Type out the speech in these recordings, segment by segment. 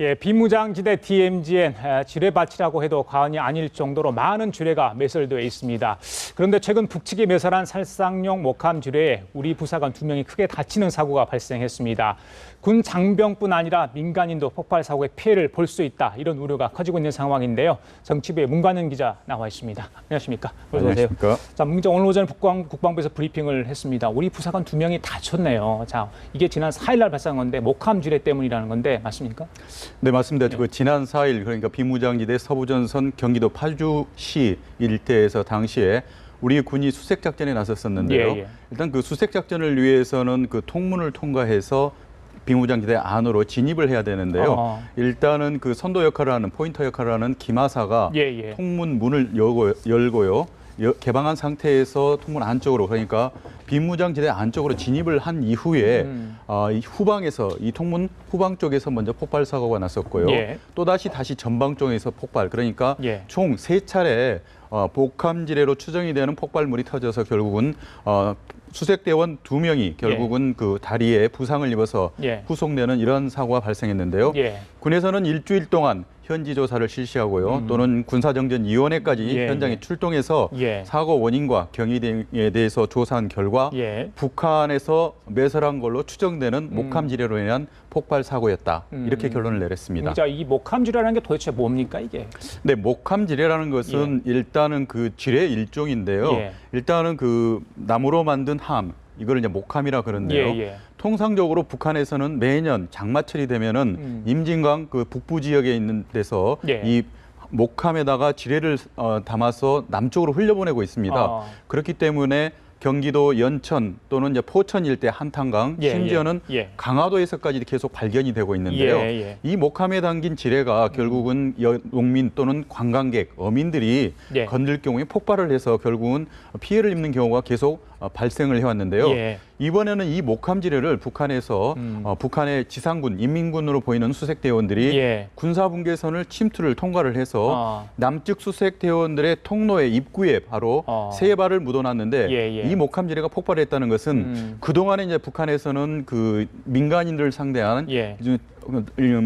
예, 비무장지대 DMZ엔 지뢰밭이라고 해도 과언이 아닐 정도로 많은 지뢰가 매설되어 있습니다. 그런데 최근 북측에 매설한 살상용 목함 지뢰에 우리 부사관 2명이 크게 다치는 사고가 발생했습니다. 군 장병뿐 아니라 민간인도 폭발 사고의 피해를 볼 수 있다, 이런 우려가 커지고 있는 상황인데요. 정치부의 문관은 기자 나와 있습니다. 안녕하십니까? 안녕하십니까? 자, 문기자, 오늘 오전 국방부에서 브리핑을 했습니다. 우리 부사관 2명이 다쳤네요. 자, 이게 지난 4일 날 발생한 건데 목함 지뢰 때문이라는 건데 맞습니까? 네, 맞습니다. 그 지난 4일 그러니까 비무장지대 서부전선 경기도 파주시 일대에서 당시에 우리 군이 수색 작전에 나섰었는데요. 일단 그 수색 작전을 위해서는 그 통문을 통과해서 비무장지대 안으로 진입을 해야 되는데요. 일단은 그 선도 역할을 하는 포인터 역할을 하는 기마사가 통문 문을 열고요. 개방한 상태에서 통문 안쪽으로, 그러니까 비무장지대 안쪽으로 진입을 한 이후에 이 후방에서, 이 통문 후방 쪽에서 먼저 폭발 사고가 났었고요. 또다시 전방 쪽에서 폭발, 그러니까 총 3차례 목함 지뢰로 추정이 되는 폭발물이 터져서 결국은 수색대원 2명이 결국은 그 다리에 부상을 입어서 후송되는 이런 사고가 발생했는데요. 군에서는 일주일 동안 현지 조사를 실시하고요. 또는 군사정전위원회까지 현장에 출동해서 사고 원인과 경위 등에 대해서 조사한 결과 북한에서 매설한 걸로 추정되는 목함 지뢰로 인한 폭발 사고였다, 이렇게 결론을 내렸습니다. 자, 이 목함 지뢰라는 게 도대체 뭡니까, 이게? 네, 목함 지뢰라는 것은 일단은 그 지뢰 일종인데요. 일단은 그 나무로 만든 함, 이걸 이제 목함이라 그러는데요. 통상적으로 북한에서는 매년 장마철이 되면은 임진강 그 북부 지역에 있는 데서 이 목함에다가 지뢰를 담아서 남쪽으로 흘려보내고 있습니다. 그렇기 때문에 경기도 연천 또는 이제 포천 일대 한탄강, 심지어는 강화도에서까지 계속 발견이 되고 있는데요. 이 목함에 담긴 지뢰가 결국은 농민 또는 관광객, 어민들이 건들 경우에 폭발을 해서 결국은 피해를 입는 경우가 계속 발생을 해왔는데요. 이번에는 이 목함 지뢰를 북한에서 북한의 지상군, 인민군으로 보이는 수색대원들이 군사분계선을 침투를 통과를 해서 남측 수색대원들의 통로의 입구에 바로 3발을 묻어놨는데 이 목함 지뢰가 폭발했다는 것은 그동안에 이제 북한에서는 그 민간인들을 상대한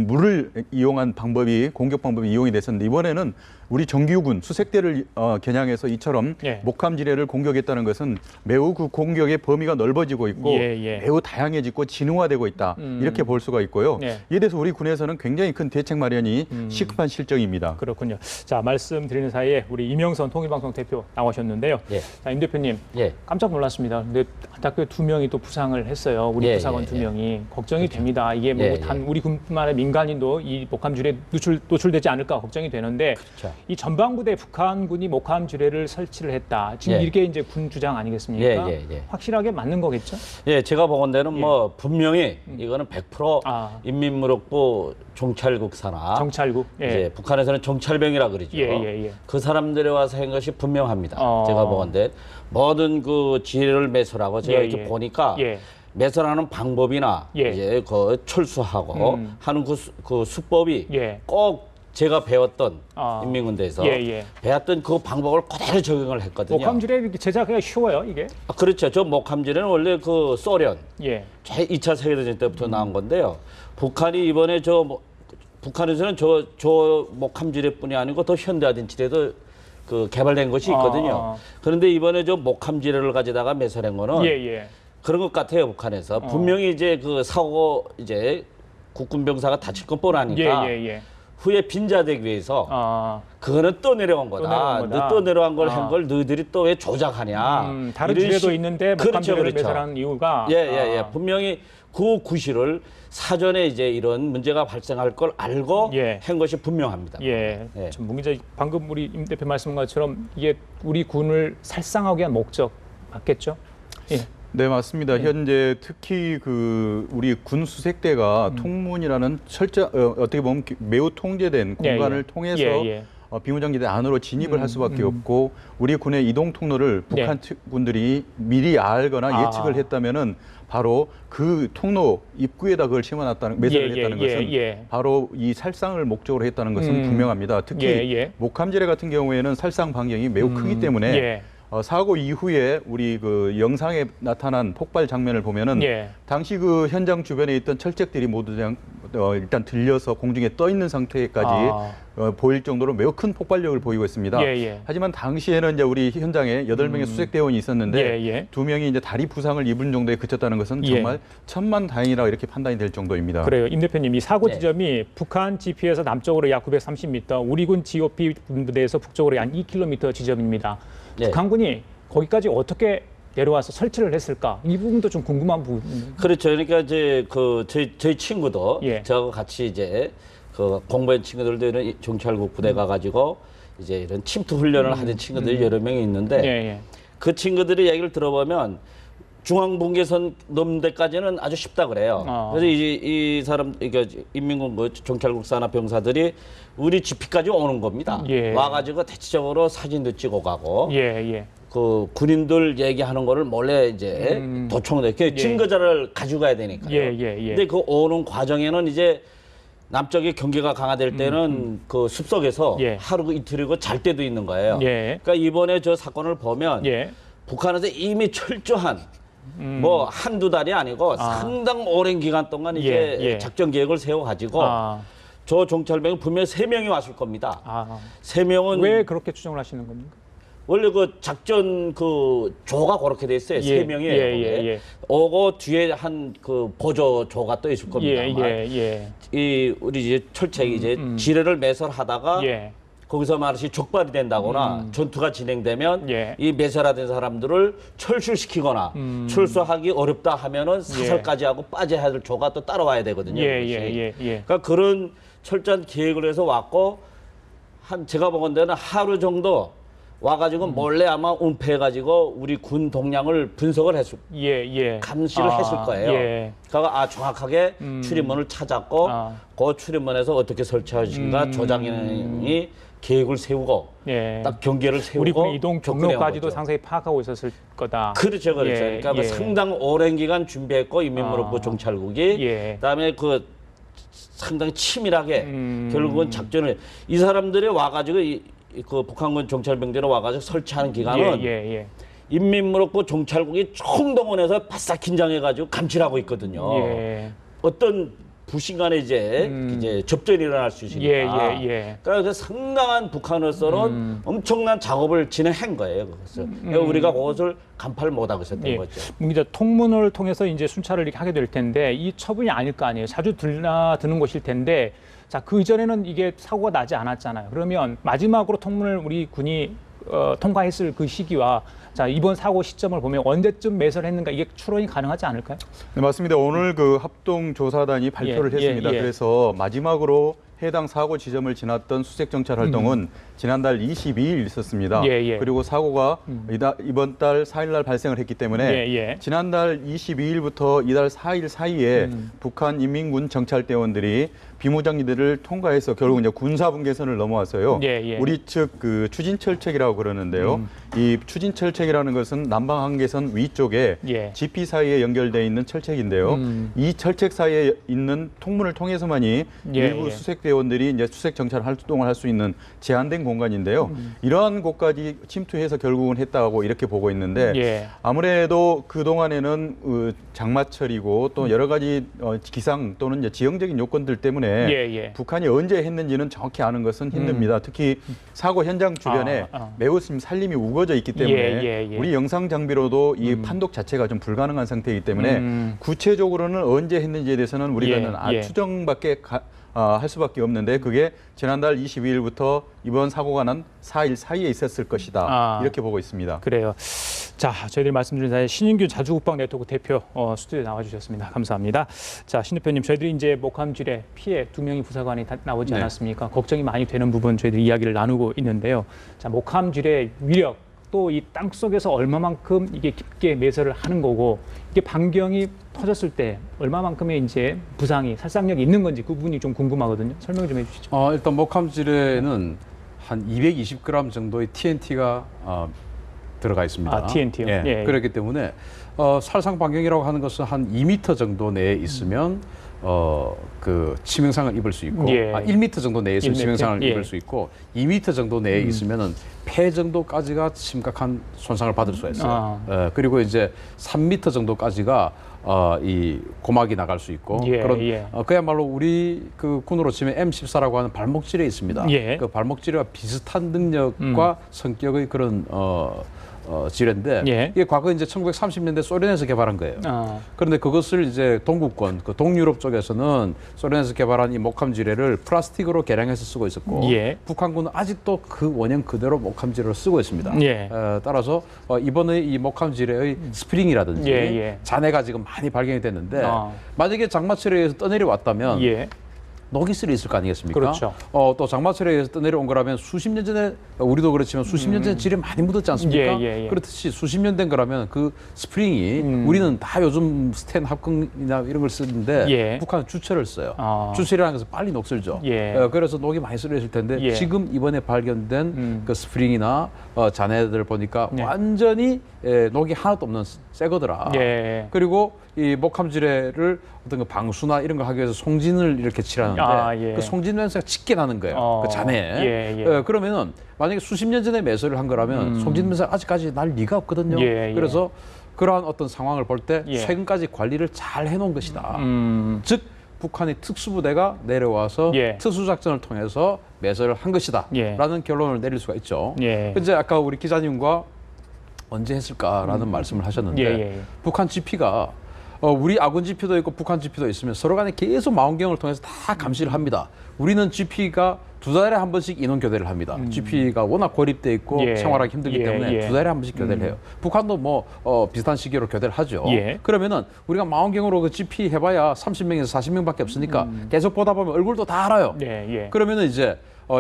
물을 이용한 방법이, 공격 방법이 이용이 됐었는데, 이번에는 우리 정규군 수색대를 겨냥해서 이처럼 목함 지뢰를 공격했다는 것은 매우 그 공격의 범위가 넓어지고 있고 매우 다양해지고 진화되고 있다, 이렇게 볼 수가 있고요. 이에 대해서 우리 군에서는 굉장히 큰 대책 마련이 시급한 실정입니다. 그렇군요. 자, 말씀드리는 사이에 우리 이명선 통일방송 대표 나오셨는데요. 자, 임 대표님, 깜짝 놀랐습니다. 근데 안타깝게 2명이 또 부상을 했어요. 우리 부사관 2명이 걱정이 됩니다. 이게 뭐 단 우리 군뿐만 아니라 민간인도 이 목함 지뢰에 노출되지 않을까 걱정이 되는데, 이 전방부대 북한군이 목함 지뢰를 설치를 했다, 지금 이게 이제 군 주장 아니겠습니까? 확실하게 맞는 거겠죠? 제가 보건대는 뭐 분명히 이거는 100% 인민무력부 정찰국 산하, 이제 북한에서는 정찰병이라 그러죠. 그 사람들이 와서 한 것이 분명합니다. 제가 보건대 모든 그 지뢰를 매설하고 제가 이렇게 보니까 매설하는 방법이나 이제 그 철수하고 하는 그 수법이 꼭 제가 배웠던 인민군대에서 배웠던 그 방법을 그대로 적용을 했거든요. 목함 지뢰 제작하기가 쉬워요, 이게? 그렇죠. 저 목함 지뢰는 원래 그 소련 제2차 세계대전 때부터 나온 건데요. 북한이 이번에 북한에서는 저 목함 지뢰뿐이 아니고 더 현대화된 지뢰도 그 개발된 것이 있거든요. 그런데 이번에 저 목함 지뢰를 가져다가 매설한 거는 그런 것 같아요. 북한에서 분명히 이제 그 사고, 이제 국군 병사가 다칠 것뿐 아니까 후에 빈자되기 위해서 그거는 또 내려온 거다. 또 내려온 걸 한 걸 너희들이 또 왜 조작하냐. 다른 지뢰도 있는데 목함 지뢰를 매설하는 이유가 분명히 그 구실을 사전에 이제 이런 문제가 발생할 걸 알고 한 것이 분명합니다. 문 기자, 방금 우리 임 대표 말씀한 것처럼 이게 우리 군을 살상하기 위한 목적 맞겠죠? 네, 맞습니다. 현재 특히 그 우리 군 수색대가 통문이라는 어떻게 보면 매우 통제된 공간을 통해서 비무장지대 안으로 진입을 할 수밖에 없고, 우리 군의 이동 통로를 북한 군들이 미리 알거나 예측을 했다면은 바로 그 통로 입구에다 그걸 심어놨다는, 매설을 했다는 것은 바로 이 살상을 목적으로 했다는 것은 분명합니다. 특히 목함 지뢰 같은 경우에는 살상 반경이 매우 크기 때문에 사고 이후에 우리 그 영상에 나타난 폭발 장면을 보면은 당시 그 현장 주변에 있던 철책들이 모두 그냥 일단 들려서 공중에 떠 있는 상태까지 보일 정도로 매우 큰 폭발력을 보이고 있습니다. 하지만 당시에는 이제 우리 현장에 8명의 수색대원이 있었는데 2명이 이제 다리 부상을 입은 정도에 그쳤다는 것은 정말 천만다행이라 이렇게 판단이 될 정도입니다. 그래요. 임 대표님, 이 사고 지점이 북한 GP에서 남쪽으로 약 930m, 우리군 GOP 분부대에서 북쪽으로 약 2km 지점입니다. 북한군이 거기까지 어떻게 내려와서 설치를 했을까? 이 부분도 좀 궁금한 부분입니다. 그렇죠. 그러니까 이제 저희 친구도 저하고 같이 이제 그 공부한 친구들도 이런 정찰국 부대 가가지고 이제 이런 침투 훈련을 하는 친구들이 여러 명이 있는데 그 친구들의 얘기를 들어보면 중앙분계선 넘는 데까지는 아주 쉽다 그래요. 그래서 이 사람, 그러니까 인민군 뭐 정찰국 산하 병사들이 우리 GP까지 오는 겁니다. 와가지고 대체적으로 사진도 찍어 가고. 그 군인들 얘기하는 거를 몰래 이제 도청돼. 그 증거자를 가져가야 되니까요. 근데 그 오는 과정에는 이제 남쪽의 경계가 강화될 때는 그 숲속에서 하루 이틀이고 잘 때도 있는 거예요. 그러니까 이번에 저 사건을 보면 북한에서 이미 철저한 뭐 한두 달이 아니고 상당 오랜 기간 동안 이제 작전 계획을 세워가지고 저 정찰병이 분명히 3명이 왔을 겁니다. 3명은 왜 그렇게 추정을 하시는 겁니까? 원래 그 작전 그 조가 그렇게 돼 있어요. 3명이 오고 뒤에 한 그 보조 조가 또 있을 겁니다. 이 우리 이제 철책이 이제 지뢰를 매설하다가 거기서 말하시 적발이 된다거나 전투가 진행되면 이 매설화된 사람들을 철수시키거나 철수하기 어렵다 하면은 사살까지 하고 빠져야 할 조가 또 따라와야 되거든요. 그러니까 그런 철저한 계획을 해서 왔고 한 제가 보건 데는 하루 정도 와가지고 몰래 아마 은폐해가지고 우리 군 동량을 분석을 했을, 감시를 했을 거예요. 그러니까 정확하게 출입문을 찾았고 그 출입문에서 어떻게 설치하신가 조장이 계획을 세우고 딱 경계를 세우고 우리 군 이동 경로까지도 상세히 파악하고 있었을 거다. 그렇죠. 그러니까 그 상당 오랜 기간 준비했고 인민무력부 정찰국이 그다음에 그 상당히 치밀하게 결국은 작전을 이 사람들이 와가지고 그 북한군 정찰병들이 와가지고 설치하는 기간은 인민무력부 정찰국이 총동원해서 바싹 긴장해가지고 감시를 하고 있거든요. 어떤 부신간에 이제 접전이 일어날 수 있으니까. 그래서 상당한 북한으로서는 엄청난 작업을 진행한 거예요. 그래서 우리가 그것을 간파를 못하고 있었던 거죠. 이제 통문을 통해서 이제 순찰을 이렇게 하게 될 텐데 이 처분이 아닐 거 아니에요. 자주 드는 곳일 텐데. 자, 그 이전에는 이게 사고가 나지 않았잖아요. 그러면 마지막으로 통문을 우리 군이 통과했을 그 시기와 자, 이번 사고 시점을 보면 언제쯤 매설했는가 이게 추론이 가능하지 않을까요? 네, 맞습니다. 오늘 그 합동조사단이 발표를 했습니다. 그래서 마지막으로 해당 사고 지점을 지났던 수색정찰 활동은 지난달 22일 있었습니다. 그리고 사고가 이번 달 4일 날 발생을 했기 때문에 지난달 22일부터 이달 4일 사이에 북한 인민군 정찰대원들이 비무장지대를 통과해서 결국 이제 군사분계선을 넘어왔어요. 우리 측 그 추진철책이라고 그러는데요. 이 추진철책이라는 것은 남방한계선 위쪽에 GP 사이에 연결되어 있는 철책인데요. 이 철책 사이에 있는 통문을 통해서만이 일부 수색대원들이 이제 수색 정찰 활동을 할 수 있는 제한된 공간인데요. 이러한 곳까지 침투해서 결국은 했다고 이렇게 보고 있는데 아무래도 그 동안에는 장마철이고 또 여러 가지 기상 또는 이제 지형적인 요건들 때문에 북한이 언제 했는지는 정확히 아는 것은 힘듭니다. 특히 사고 현장 주변에 매우 산림이 우거져 있기 때문에 우리 영상 장비로도 이 판독 자체가 좀 불가능한 상태이기 때문에 구체적으로는 언제 했는지에 대해서는 우리가 추정밖에 할 수밖에 없는데 그게 지난달 22일부터 이번 사고가 난 4일 사이에 있었을 것이다. 이렇게 보고 있습니다. 그래요. 자, 저희들이 말씀드린 사이 신인균 자주국방 네트워크 대표 스튜디오에 나와주셨습니다. 감사합니다. 자, 신 대표님, 저희들이 이제 목함질에 피해 2명이 부사관이 나오지 않았습니까? 걱정이 많이 되는 부분 저희들이 이야기를 나누고 있는데요. 자, 목함질의 위력 또 이 땅 속에서 얼마만큼 이게 깊게 매설을 하는 거고 이게 반경이 터졌을 때 얼마만큼의 이제 부상이 살상력이 있는 건지 그 부분이 좀 궁금하거든요. 설명 좀 해주시죠. 일단 목함질에는 한 220g 정도의 TNT가 들어가 있습니다. TNT요? 그렇기 때문에 살상 반경이라고 하는 것은 한 2m 정도 내에 있으면 그 치명상을 입을 수 있고 1m 정도 내에 있으면 치명상을 입을 수 있고 2m 정도 내에 있으면은 폐 정도까지가 심각한 손상을 받을 수가 있어요. 그리고 이제 3m 정도까지가 이 고막이 나갈 수 있고 그런 그야말로 우리 그 군으로 치면 M14라고 하는 발목 질에 있습니다. 그 발목 질과 비슷한 능력과 성격의 그런 질인데 이게 과거 이제 1930년대 소련에서 개발한 거예요. 그런데 그것을 이제 동구권, 그 동유럽 쪽에서는 소련에서 개발한 이 목함 지뢰를 플라스틱으로 개량해서 쓰고 있었고 북한군은 아직도 그 원형 그대로 목함 지뢰를 쓰고 있습니다. 따라서 이번에 이 목함 지뢰의 스프링이라든지 잔해가 지금 많이 발견이 됐는데 만약에 장마철에 의해서 떠내려 왔다면 녹이슬이 있을 거 아니겠습니까? 그렇죠. 또 장마철에 의해서 떠내려온 거라면 수십 년 전에 우리도 그렇지만 수십 년 전에 질에 많이 묻었지 않습니까? 그렇듯이 수십 년 된 거라면 그 스프링이 우리는 다 요즘 스텐 합금이나 이런 걸 쓰는데 북한은 주철을 써요. 주철이라는 것은 빨리 녹슬죠. 그래서 녹이 많이 쓸려 있을 텐데 지금 이번에 발견된 그 스프링이나 잔해들 보니까 완전히 녹이 하나도 없는 새 거더라. 그리고 이 목함 지뢰를 어떤 그 방수나 이런 걸 하기 위해서 송진을 이렇게 칠하는데 그 송진 냄새가 짙게 나는 거예요. 그 잔해에. 그러면은 만약에 수십 년 전에 매설을 한 거라면 송진 냄새가 아직까지 날 리가 없거든요. 그래서 그러한 어떤 상황을 볼 때 최근까지 관리를 잘 해놓은 것이다. 즉 북한의 특수부대가 내려와서 특수작전을 통해서 매설을 한 것이다. 라는 결론을 내릴 수가 있죠. 근데 아까 우리 기자님과 언제 했을까라는 말씀을 하셨는데 북한 GP가 우리 아군 GP도 있고 북한 GP도 있으면 서로 간에 계속 망원경을 통해서 다 감시를 합니다. 우리는 GP가 2달에 한 번씩 인원 교대를 합니다. GP가 워낙 고립돼 있고 생활하기 힘들기 때문에 2달에 한 번씩 교대를 해요. 북한도 뭐 비슷한 시기로 교대를 하죠. 그러면은 우리가 망원경으로 그 GP 해봐야 30명에서 40명밖에 없으니까 계속 보다 보면 얼굴도 다 알아요. 그러면은 이제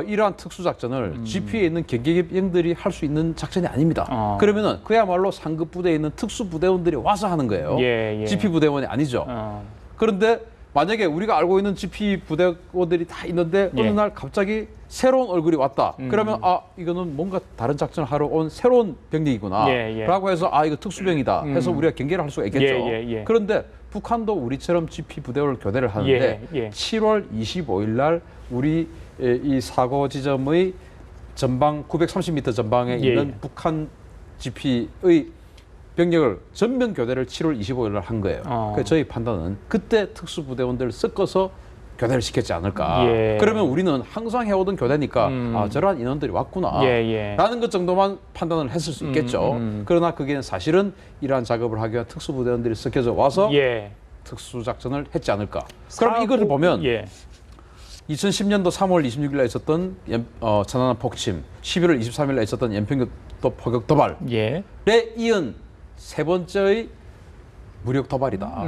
이러한 특수작전을 GP에 있는 경계병들이 할 수 있는 작전이 아닙니다. 그러면은 그야말로 상급 부대에 있는 특수부대원들이 와서 하는 거예요. GP 부대원이 아니죠. 그런데 만약에 우리가 알고 있는 GP 부대원들이 다 있는데 어느 날 갑자기 새로운 얼굴이 왔다. 그러면 이거는 뭔가 다른 작전을 하러 온 새로운 병력이구나. 라고 해서 이거 특수병이다. 해서 우리가 경계를 할 수가 있겠죠. 그런데 북한도 우리처럼 GP 부대원을 교대를 하는데 7월 25일 날 우리 이 사고 지점의 전방 930m 전방에 있는 북한 GP의 병력을 전면 교대를 7월 25일 날 한 거예요. 그래서 저희 판단은 그때 특수부대원들을 섞어서 교대를 시켰지 않을까. 그러면 우리는 항상 해오던 교대니까 저러한 인원들이 왔구나 라는 것 정도만 판단을 했을 수 있겠죠. 그러나 그게 사실은 이러한 작업을 하기 위한 특수부대원들이 섞여서 와서 특수작전을 했지 않을까. 그럼 이것을 보면 2010년도 3월 26일 날 있었던 천안함 폭침, 11월 23일 날 있었던 연평도 포격 도발에 이은 세 번째의 무력 도발이다.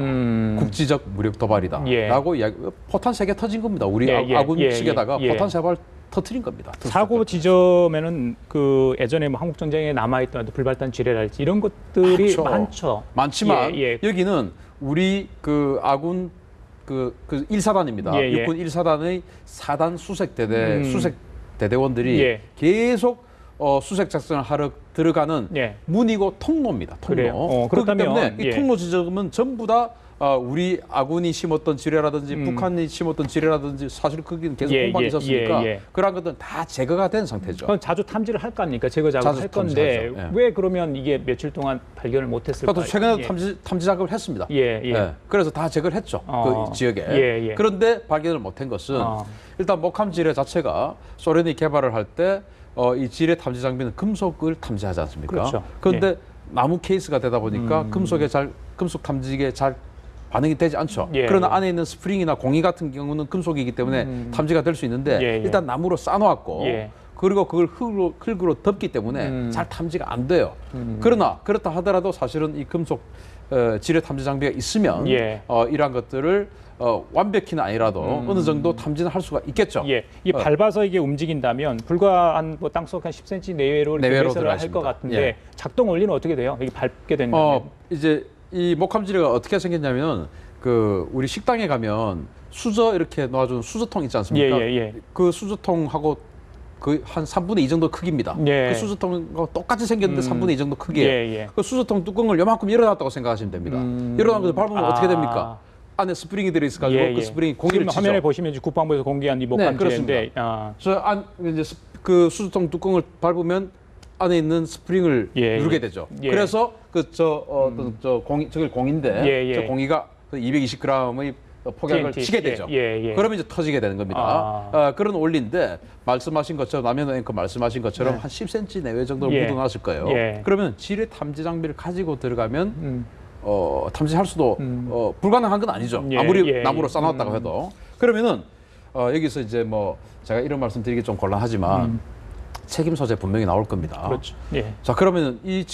국지적 무력 도발이다. 라고 이야기, 포탄 3개 터진 겁니다. 우리 아군 측에다가 포탄 3발 터뜨린 겁니다. 사고 지점에는 그 예전에 뭐 한국 전쟁에 남아있던 불발단 지뢰랄지 이런 것들이 많죠. 많지만 여기는 우리 그 아군 그 1사단입니다. 육군 1사단의 4단 수색대대 수색대대원들이 계속 수색 작전을 하러 들어가는 문이고 통로입니다. 통로. 그렇기 때문에 이 통로 지점은 전부 다 우리 아군이 심었던 지뢰라든지 북한이 심었던 지뢰라든지 사실 거기는 계속 공방이 있었으니까 그런 것들은 다 제거가 된 상태죠. 그건 자주 탐지를 할 거 아닙니까? 제거 작업을 할 건데 왜 그러면 이게 며칠 동안 발견을 못했을까요? 그것도 최근에 탐지 작업을 했습니다. 그래서 다 제거를 했죠. 그 지역에. 그런데 발견을 못한 것은 일단 목함 지뢰 자체가 소련이 개발을 할 때 이 지뢰 탐지 장비는 금속을 탐지하지 않습니까? 그런데 나무 케이스가 되다 보니까 금속 탐지기에 잘 반응이 되지 않죠. 그러나 안에 있는 스프링이나 공이 같은 경우는 금속이기 때문에 탐지가 될 수 있는데 일단 나무로 쌓아놓았고 그리고 그걸 흙으로 덮기 때문에 잘 탐지가 안 돼요. 그러나 그렇다 하더라도 사실은 이 금속 지뢰 탐지 장비가 있으면 이러한 것들을 완벽히는 아니라도 어느 정도 탐지는 할 수가 있겠죠. 이게 밟아서 이게 움직인다면 불과 한 뭐 땅속 한 10cm 내외로 매설을 할 것 같은데 작동 원리는 어떻게 돼요? 이게 밟게 된다면? 이제 이 목함 지뢰가 어떻게 생겼냐면 그 우리 식당에 가면 수저 이렇게 놓아주는 수저통 있지 않습니까? 그 수저통하고 그 한 3분의 2 정도 크기입니다. 그 수저통과 똑같이 생겼는데 3분의 2 정도 크기예요. 그 수저통 뚜껑을 요만큼 열어놨다고 생각하시면 됩니다. 열어놓은 것을 밟으면 어떻게 됩니까? 안에 스프링이 들어있어가지고 그 스프링이 공기를 치죠. 화면에 보시면 국방부에서 공개한 이 목함 지뢰인데 이제 그 수저통 뚜껑을 밟으면 안에 있는 스프링을 누르게 되죠. 그래서 저길 공인데 저 공이가 220g의 폭약을 TNT. 치게 되죠. 그러면 이제 터지게 되는 겁니다. 그런 원리인데 말씀하신 것처럼 남현호 앵커 말씀하신 것처럼 한 10cm 내외 정도 묻어놨을 거예요. 그러면 지뢰 탐지 장비를 가지고 들어가면 탐지할 수도 불가능한 건 아니죠. 아무리 나무로 쌓아놨다고 해도. 그러면은 여기서 이제 뭐 제가 이런 말씀드리기 좀 곤란하지만 책임 소재 분명히 나올 겁니다. 그렇죠. 자, 그러면 이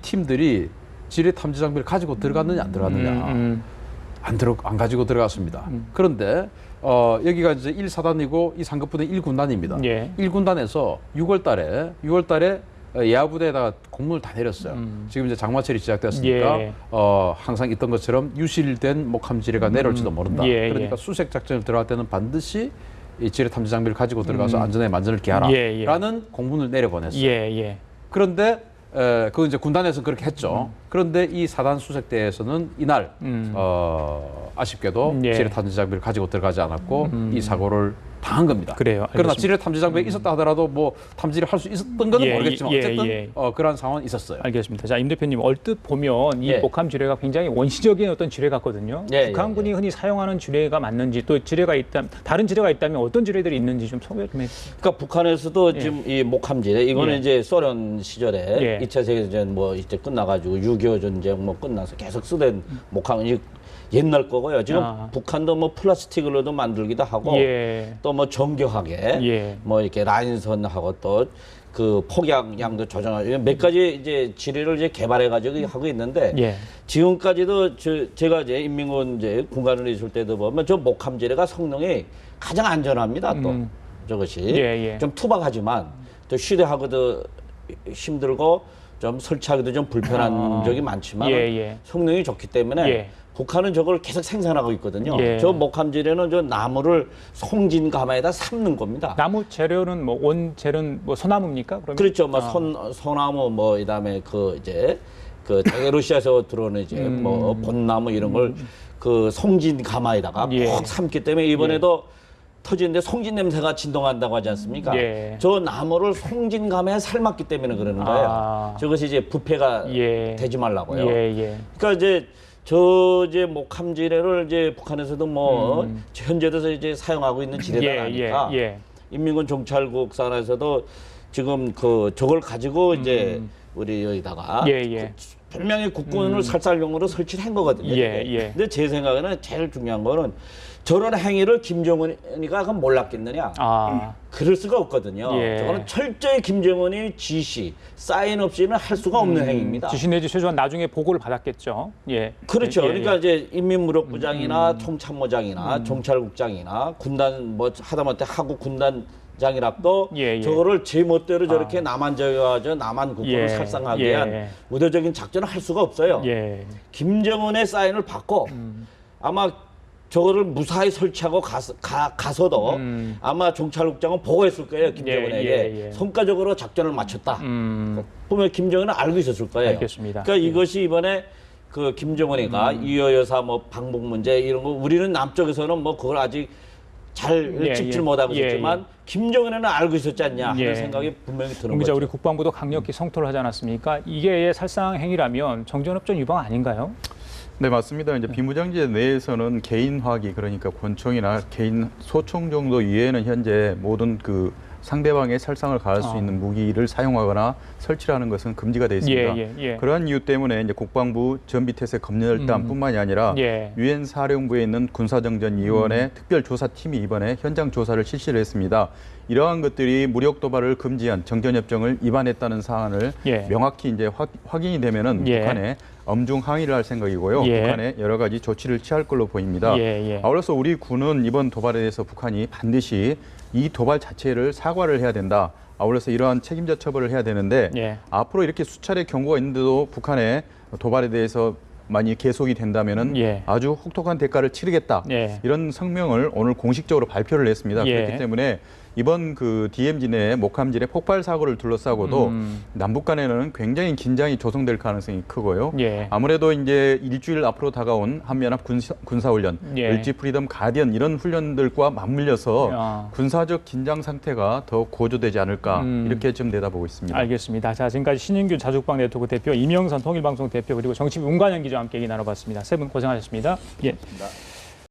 팀들이 지뢰 탐지 장비를 가지고 들어갔느냐 안 들어갔느냐? 안 가지고 들어갔습니다. 그런데 여기가 이제 1사단이고 이 상급부대 1군단입니다. 1군단에서 6월 달에 예하부대에다가 공문을 다 내렸어요. 지금 이제 장마철이 시작됐으니까 항상 있던 것처럼 유실된 목함 지뢰가 내려올지도 모른다. 그러니까 수색 작전을 들어갈 때는 반드시 이 지뢰 탐지 장비를 가지고 들어가서 안전에 만전을 기하라라는 공문을 내려보냈어요. 그런데 그건 이제 군단에서 그렇게 했죠. 그런데 이 사단 수색대에서는 이날 아쉽게도 지뢰 탐지 장비를 가지고 들어가지 않았고 이 사고를 당한 겁니다. 그래요. 알겠습니다. 그러나 지뢰 탐지 장비가 있었다 하더라도 뭐 탐지를 할 수 있었던 건 모르겠지만 어쨌든 그러한 상황은 있었어요. 알겠습니다. 자, 임 대표님 얼뜻 보면 이 목함 지뢰가 굉장히 원시적인 어떤 지뢰 같거든요. 북한군이 흔히 사용하는 지뢰가 맞는지 또 다른 지뢰가 있다면 어떤 지뢰들이 있는지 좀 소개 좀 해주세요. 그러니까 북한에서도 지금 이 목함 지뢰 이거는 이제 소련 시절에 2차 세계대전 뭐 이제 끝나가지고 6.25 전쟁 뭐 끝나서 계속 쓰던 목함이 옛날 거고요. 지금 북한도 뭐 플라스틱으로도 만들기도 하고 또 뭐 정교하게 뭐 이렇게 라인선하고 또 그 폭약량도 조정하고 몇 가지 이제 지뢰를 이제 개발해 가지고 하고 있는데 지금까지도 제가 이제 인민군 이제 군관을 있을 때도 보면 저 목함 지뢰가 성능이 가장 안전합니다. 또 저것이 좀 투박하지만 또 휴대하고도 힘들고 좀 설치하기도 좀 불편한 적이 많지만 성능이 좋기 때문에 북한은 저걸 계속 생산하고 있거든요. 저 목함 지뢰는 저 나무를 송진 가마에다 삶는 겁니다. 나무 재료는 뭐 원재료는 뭐 소나무입니까? 그러면? 그렇죠. 뭐 소나무 뭐 그다음에 그 이제 그 러시아에서 들어오는 이제 뭐 벚나무 이런 걸 그 송진 가마에다가 꼭 삶기 때문에 이번에도 터지는데 송진 냄새가 진동한다고 하지 않습니까? 저 나무를 송진 감에 삶았기 때문에 그러는 거예요. 저것이 이제 부패가 되지 말라고요. 그러니까 이제 이제 목함 지뢰를 이제 북한에서도 뭐 현재도 이제 사용하고 있는 지뢰다 하니까 인민군 정찰국 산하에서도 지금 저걸 가지고 이제 우리 여기다가 분명히 국군을 살살용으로 설치를 한 거거든요. 근데 제 생각에는 제일 중요한 거는 저런 행위를 김정은이가 그럼 몰랐겠느냐? 그럴 수가 없거든요. 저거는 철저히 김정은이 지시, 사인 없이는 할 수가 없는 행위입니다. 지시 내지 최소한 나중에 보고를 받았겠죠. 그렇죠. 그러니까 이제 인민무력부장이나 총참모장이나 정찰국장이나 군단 뭐 하다못해 하국 군단장이라도 저거를 제멋대로 저렇게 남한적이어서 남한 국군을 살상하기 위한 의도적인 작전을 할 수가 없어요. 김정은의 사인을 받고 아마 저거를 무사히 설치하고 가서도 아마 정찰국장은 보고했을 거예요. 김정은에게 성과적으로 작전을 마쳤다. 보면 김정은은 알고 있었을 거예요. 알겠습니다. 그러니까 이것이 이번에 그 김정은이가 이여 여사 뭐 방북 문제 이런 거 우리는 남쪽에서는 뭐 그걸 아직 잘 짚질 못하고 있었지만 김정은은 알고 있었지 않냐 하는 생각이 분명히 드는 거죠. 우리 국방부도 강력히 성토를 하지 않았습니까? 이게 살상 행위라면 정전협전 위반 아닌가요? 네, 맞습니다. 이제 비무장지대 내에서는 개인 화기, 그러니까 권총이나 개인 소총 정도 이외에는 현재 모든 그 상대방의 살상을 가할 수 있는 무기를 사용하거나 설치하는 것은 금지가 되어 있습니다. 그러한 이유 때문에 이제 국방부 전비태세 검열단뿐만이 아니라 유엔 사령부에 있는 군사정전위원회 특별조사팀이 이번에 현장 조사를 실시를 했습니다. 이러한 것들이 무력 도발을 금지한 정전협정을 위반했다는 사안을 명확히 이제 확인이 되면은 북한에 엄중 항의를 할 생각이고요. 북한에 여러 가지 조치를 취할 걸로 보입니다. 아울러서 우리 군은 이번 도발에 대해서 북한이 반드시 이 도발 자체를 사과를 해야 된다. 아울러서 이러한 책임자 처벌을 해야 되는데 앞으로 이렇게 수차례 경고가 있는데도 북한의 도발에 대해서 많이 계속이 된다면은 아주 혹독한 대가를 치르겠다. 이런 성명을 오늘 공식적으로 발표를 했습니다. 그렇기 때문에 이번 그 DMZ 내 목함질의 폭발 사고를 둘러싸고도 남북 간에는 굉장히 긴장이 조성될 가능성이 크고요. 아무래도 이제 일주일 앞으로 다가온 한미연합 군사훈련, LG 프리덤 가디언 이런 훈련들과 맞물려서 군사적 긴장 상태가 더 고조되지 않을까 이렇게 좀 내다보고 있습니다. 알겠습니다. 자, 지금까지 신인규 자주국방 네트워크 대표, 이명선 통일방송 대표 그리고 정치부 운관영 기자와 함께 얘기 나눠봤습니다. 세 분 고생하셨습니다. 예. 고맙습니다.